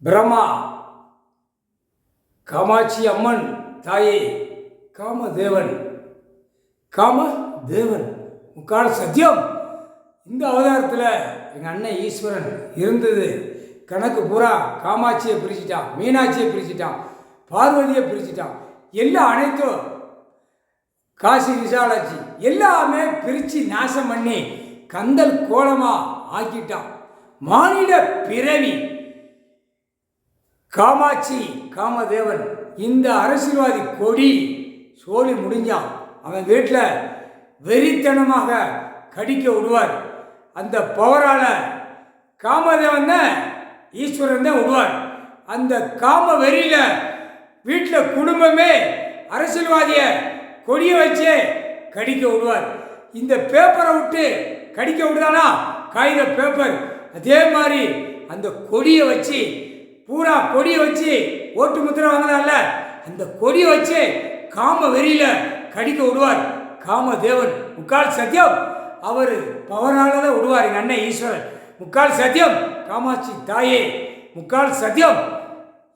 பிரம்மா காமாட்சி அம்மன் தாயே காமதேவன் முக்கால சத்தியம். இந்த அவதாரத்தில் எங்கள் அண்ணன் ஈஸ்வரன் இருந்தது. கணக்கு பூரா காமாட்சியை பிரிச்சுட்டான், மீனாட்சியை பிரிச்சுட்டான், பார்வதியை பிரிச்சுட்டான். எல்லாம் அனைத்தும் காசி விசாலாட்சி எல்லாமே பிரித்து நாசம் பண்ணி கந்தல் கோலமாக ஆக்கிட்டான். மானிட பிறவி காமாட்சி காமதேவன் இந்த அரசியல்வாதி கொடி சோழி முடிஞ்சான். அவன் வீட்டில் வெறித்தனமாக கடிக்க விடுவார். அந்த பவரால் காமதேவன் தான் ஈஸ்வரன் தான் விடுவார். அந்த காம வெறியில் வீட்டில் குடும்பமே அரசியல்வாதியை கொடியை வச்சு கடிக்க விடுவார். இந்த பேப்பரை விட்டு கடிக்க விடுதானா காகித பேப்பர், அதே மாதிரி அந்த கொடியை வச்சு பூரா கொடியை வச்சு ஓட்டு முத்திரை வாங்கினால அந்த கொடியை வச்சு காம வெறியில் கடிக்க விடுவார். காமதேவன் முக்கால் சத்தியம். அவர் பவரால் தான் விடுவார். எங்கள் அண்ணன் ஈஸ்வரன் முக்கால் சத்தியம். காமாட்சி தாயே முக்கால் சத்தியம்.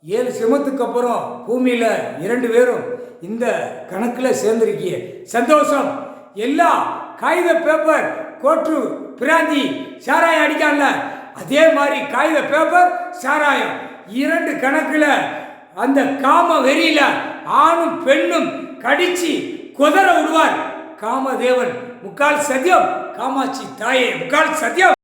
7 சிமத்துக்கு அப்புறம் பூமியில் 2 பேரும் இந்த கணக்கில் சேர்ந்துருக்கிய சந்தோஷம். எல்லா காகித பேப்பர் கோட்டு பிராந்தி சாராயம் அடிக்கான்ல, அதே மாதிரி காகித பேப்பர் சாராயம் 2 கணக்கில் அந்த காம வெறியில் ஆணும் பெண்ணும் கடிச்சு குதற விடுவார் காமதேவன் முக்கால் சத்தியம். காமாட்சி தாயே முக்கால் சத்தியம்.